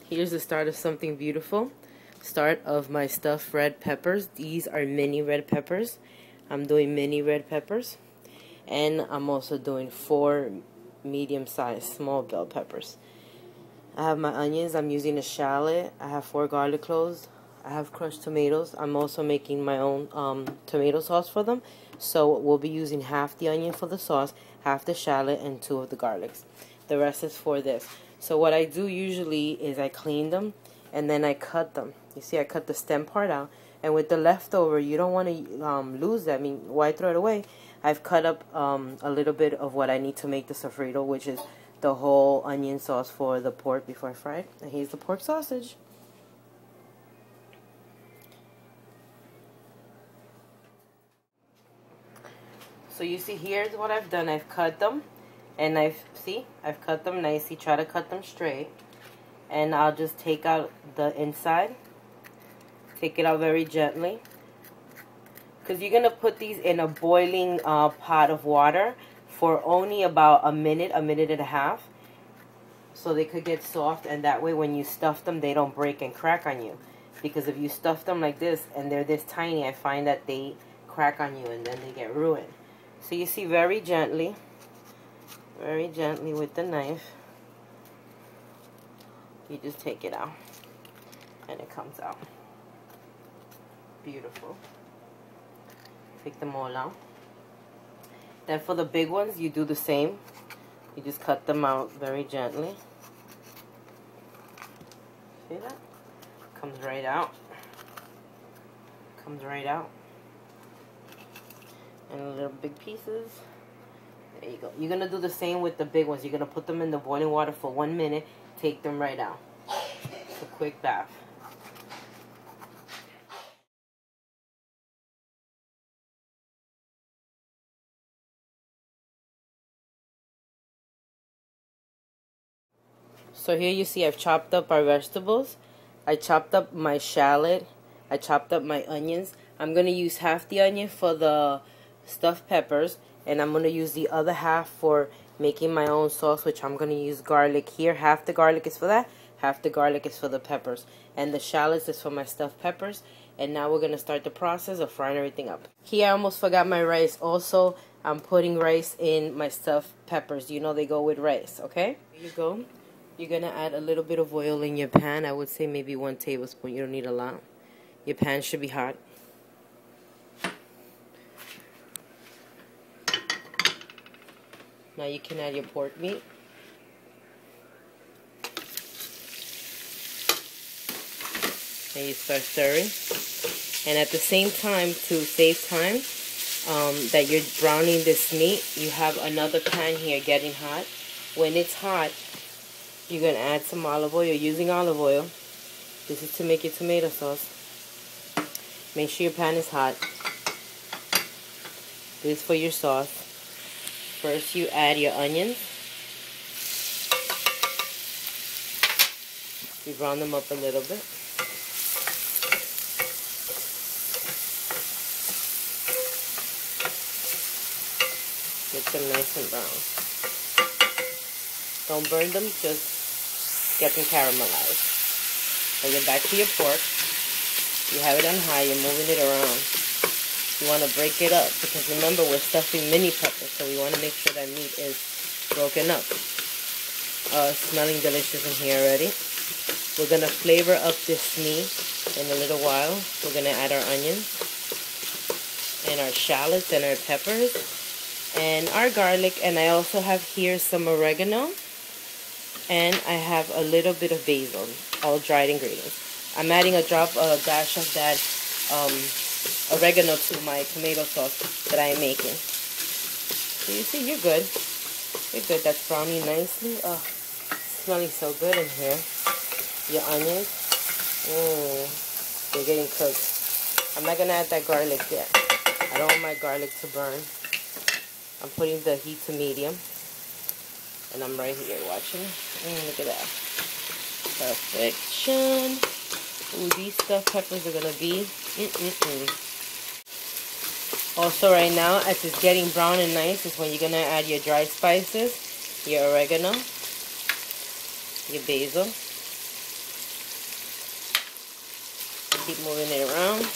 Here's the start of something beautiful. Start of my stuffed red peppers. These are mini red peppers. I'm doing mini red peppers. And I'm also doing 4 medium-sized small bell peppers. I have my onions. I'm using a shallot. I have 4 garlic cloves. I have crushed tomatoes. I'm also making my own tomato sauce for them. So we'll be using half the onion for the sauce, half the shallot, and 2 of the garlics. The rest is for this. So what I do usually is I clean them and then I cut them. You see, I cut the stem part out. And with the leftover, you don't want to lose that. I mean, why throw it away? I've cut up a little bit of what I need to make the sofrito, which is the whole onion sauce for the pork before I fry it. And here's the pork sausage. So you see, here's what I've done. I've cut them. And I've cut them nicely. Try to cut them straight. And I'll just take out the inside. Take it out very gently. Because you're going to put these in a boiling pot of water for only about a minute and a half. So they could get soft. And that way when you stuff them, they don't break and crack on you. Because if you stuff them like this and they're this tiny, I find that they crack on you and then they get ruined. So you see, very gently with the knife, you just take it out and it comes out beautiful. Take them all out. Then for the big ones, you do the same. You just cut them out very gently. See that? Comes right out. Comes right out. And little big pieces. There you go. You're going to do the same with the big ones. You're going to put them in the boiling water for 1 minute. Take them right out. It's a quick bath. So here you see I've chopped up our vegetables. I chopped up my shallot. I chopped up my onions. I'm going to use half the onion for the stuffed peppers. And I'm going to use the other half for making my own sauce, which I'm going to use garlic here. Half the garlic is for that. Half the garlic is for the peppers. And the shallots is for my stuffed peppers. And now we're going to start the process of frying everything up. Here I almost forgot my rice. Also, I'm putting rice in my stuffed peppers. You know they go with rice, okay? Here you go. You're going to add a little bit of oil in your pan. I would say maybe 1 tablespoon. You don't need a lot. Your pan should be hot. Now you can add your pork meat. And you start stirring. And at the same time, to save time, that you're browning this meat, you have another pan here getting hot. When it's hot, you're going to add some olive oil. You're using olive oil. This is to make your tomato sauce. Make sure your pan is hot. This is for your sauce. First, you add your onions. You brown them up a little bit. Get them nice and brown. Don't burn them, just get them caramelized. Now you're back to your pork. You have it on high, you're moving it around. You want to break it up because remember we're stuffing mini peppers, so we want to make sure that meat is broken up. Smelling delicious in here already. We're going to flavor up this meat in a little while. We're going to add our onions and our shallots and our peppers and our garlic. And I also have here some oregano and I have a little bit of basil, all dried ingredients. I'm adding a dash of that oregano to my tomato sauce that I'm making. So you see, you're good. You're good. That's browning nicely. Oh, smelling so good in here. Your onions. They're getting cooked. I'm not going to add that garlic yet. I don't want my garlic to burn. I'm putting the heat to medium. And I'm right here watching. Look at that. Perfection. Ooh, these stuffed peppers are going to be Also right now, as it's getting brown and nice, is when you're going to add your dry spices, your oregano, your basil, Moving it around.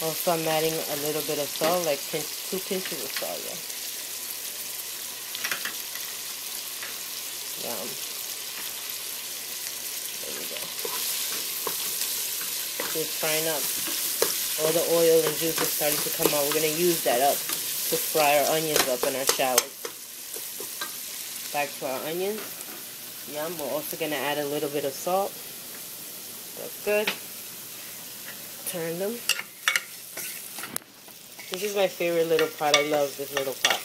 Also, I'm adding a little bit of salt, like 2 pinches of salt, yeah. Yum. There we go. So it's frying up. All the oil and juice is starting to come out. We're going to use that up to fry our onions up and our shallots. Back to our onions. Yum. We're also going to add a little bit of salt. That's good. Turn them. This is my favorite little pot. I love this little pot.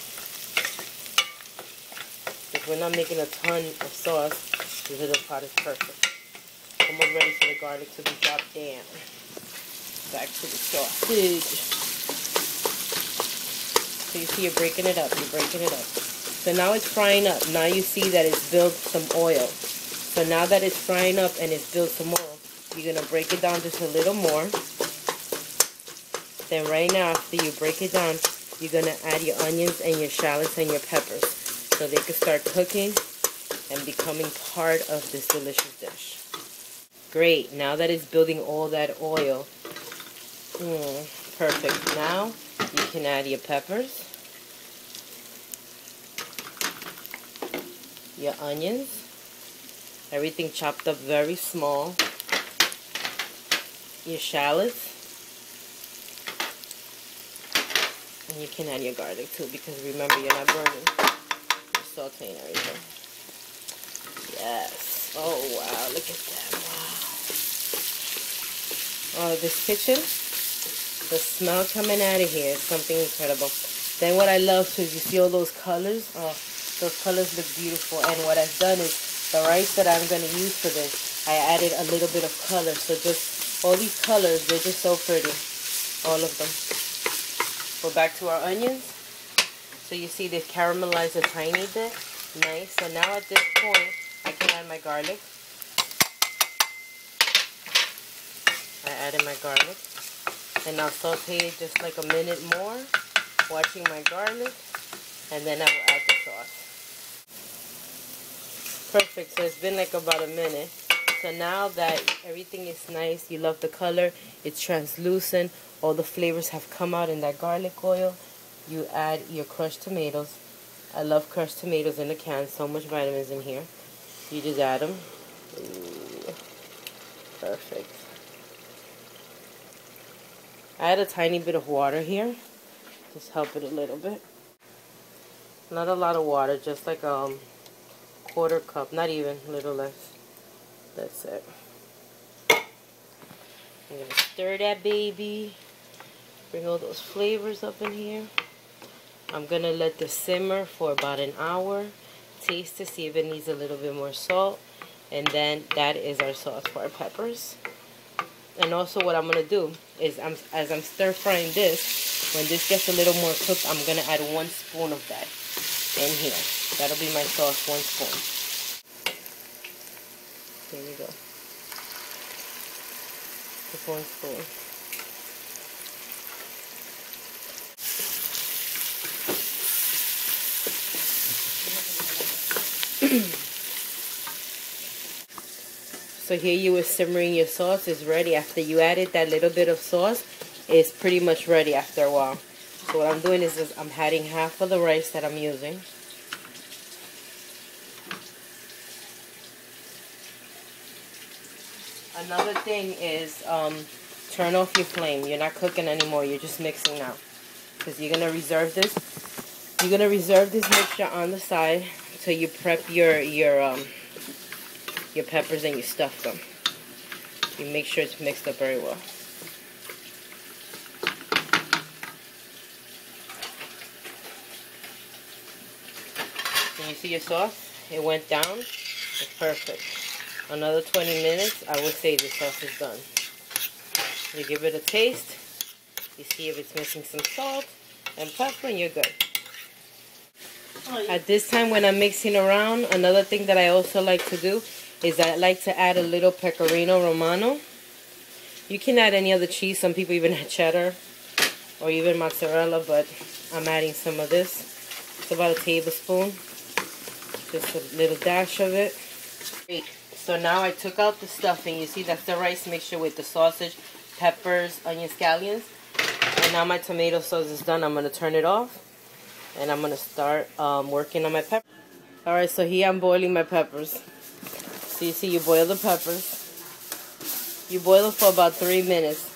If we're not making a ton of sauce, this little pot is perfect. Almost ready for the garlic to be dropped down. Back to the sausage. So you see you're breaking it up. You're breaking it up. So now it's frying up. Now you see that it's built some oil. So now that it's frying up and it's built some oil, you're going to break it down just a little more. Then right now, after you break it down, you're going to add your onions and your shallots and your peppers so they can start cooking and becoming part of this delicious dish. Great. Now that it's building all that oil, perfect. Now you can add your peppers, your onions, everything chopped up very small, your shallots, and you can add your garlic too, because remember, you're not burning. You're sauteing everything. Yes. Oh wow, look at that. Wow. Oh, this kitchen, the smell coming out of here is something incredible. Then what I love too is you see all those colors. Oh, those colors look beautiful. And what I've done is the rice that I'm going to use for this, I added a little bit of color. So just all these colors, they're just so pretty. All of them. We're back to our onions. So you see they've caramelized a tiny bit. Nice. So now at this point, I can add my garlic. I added my garlic. And I'll saute it just like a minute more, watching my garlic. And then I will add the sauce. Perfect. So it's been like about a minute. So now that everything is nice, you love the color, it's translucent, all the flavors have come out in that garlic oil, you add your crushed tomatoes. I love crushed tomatoes in a can, so much vitamins in here. You just add them. Ooh, perfect. I add a tiny bit of water here, just help it a little bit. Not a lot of water, just like a quarter cup, not even, a little less. That's it. I'm going to stir that baby. Bring all those flavors up in here. I'm going to let this simmer for about an hour. Taste to see if it needs a little bit more salt. And then that is our sauce for our peppers. And also what I'm going to do is, as I'm stir frying this, when this gets a little more cooked, I'm going to add 1 spoon of that in here. That'll be my sauce, 1 spoon. There you go. Just 1 spoon. So here you were simmering your sauce. It's ready. After you added that little bit of sauce, it's pretty much ready after a while. So what I'm doing is I'm adding half of the rice that I'm using. Another thing is turn off your flame. You're not cooking anymore. You're just mixing now. Because you're going to reserve this. You're going to reserve this mixture on the side till you prep your peppers and you stuff them. You make sure it's mixed up very well. Can you see your sauce? It went down. It's perfect. Another 20 minutes, I would say the sauce is done. You give it a taste. You see if it's missing some salt and pepper, and you're good. At this time when I'm mixing around, another thing that I also like to do is I like to add a little pecorino romano. You can add any other cheese. Some people even add cheddar or even mozzarella, but I'm adding some of this Just about a tablespoon. Just a little dash of it. Great. So now I took out the stuffing. You see, that's the rice mixture with the sausage, peppers, onion scallions. And now my tomato sauce is done. I'm going to turn it off. And I'm going to start working on my peppers. Alright, so here I'm boiling my peppers. So you see, you boil the peppers. You boil them for about 3 minutes.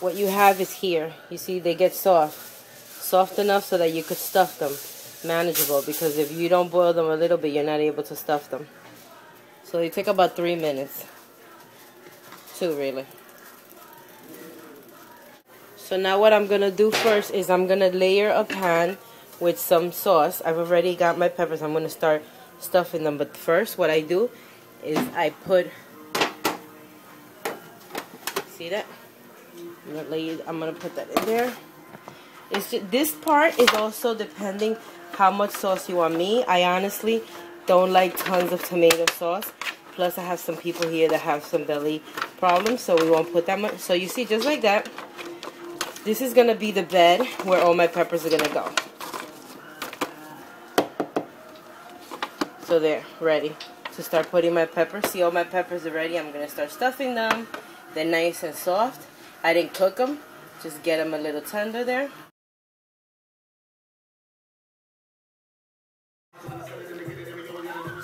What you have is here. You see, they get soft. Soft enough so that you could stuff them. Manageable, because if you don't boil them a little bit, you're not able to stuff them. So they take about 3 minutes. 2 really. So now what I'm going to do first is I'm going to layer a pan with some sauce. I've already got my peppers. I'm going to start stuffing them. But first what I do is I put, see that? I'm going to put that in there. It's just, this part is also depending how much sauce you want. Me, I honestly don't like tons of tomato sauce. Plus I have some people here that have some belly problems, so we won't put that much. So you see, just like that, this is going to be the bed where all my peppers are going to go. So there, ready to start putting my peppers. See, all my peppers are ready. I'm going to start stuffing them. They're nice and soft. I didn't cook them, just get them a little tender there.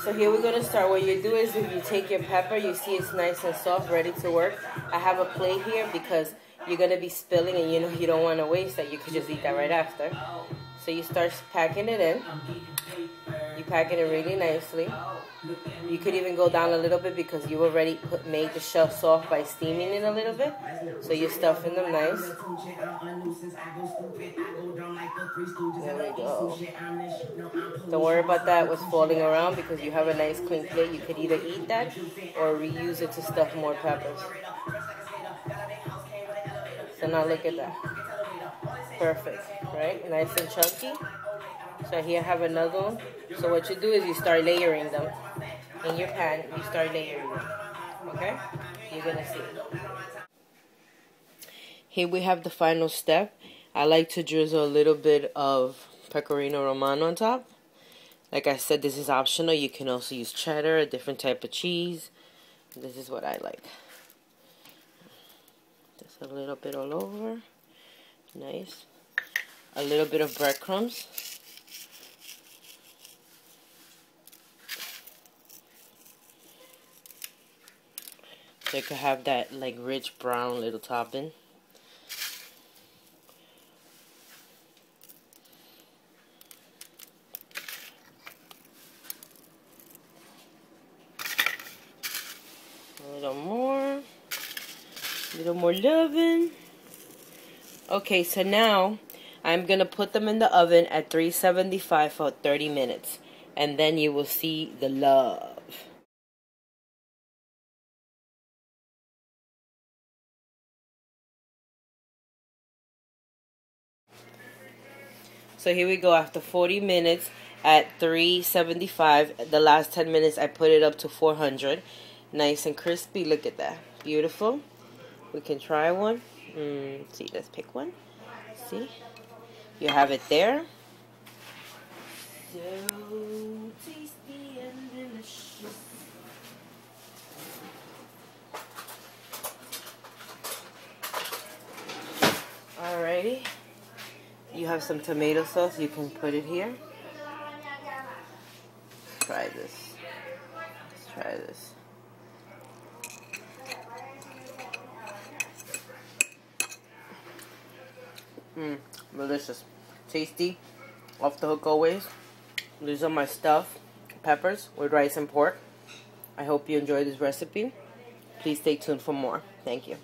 So here we're going to start. What you do is if you take your pepper, you see it's nice and soft, ready to work. I have a plate here because you're going to be spilling and you know you don't want to waste that. You could just eat that right after. So you start packing it in. You pack it in really nicely. You could even go down a little bit because you already made the shell soft by steaming it a little bit. So you're stuffing them nice. There we go. Don't worry about that what's falling around because you have a nice clean plate. You could either eat that or reuse it to stuff more peppers. So now look at that. Perfect, right? Nice and chunky. So here I have another one. So what you do is you start layering them. In your pan, you start layering them. Okay? You're going to see. Here we have the final step. I like to drizzle a little bit of pecorino romano on top. Like I said, this is optional. You can also use cheddar, a different type of cheese. This is what I like. Just a little bit all over. Nice. A little bit of breadcrumbs. So you could have that like rich brown little topping. A little more loving. Okay, so now I'm going to put them in the oven at 375 for 30 minutes. And then you will see the love. So here we go after 40 minutes at 375. The last 10 minutes I put it up to 400. Nice and crispy. Look at that. Beautiful. We can try one. See, let's pick one. See? You have it there. So tasty and delicious. Alrighty. You have some tomato sauce. You can put it here. Let's try this. Let's try this. Delicious. Tasty. Off the hook always. These are my stuffed peppers with rice and pork. I hope you enjoyed this recipe. Please stay tuned for more. Thank you.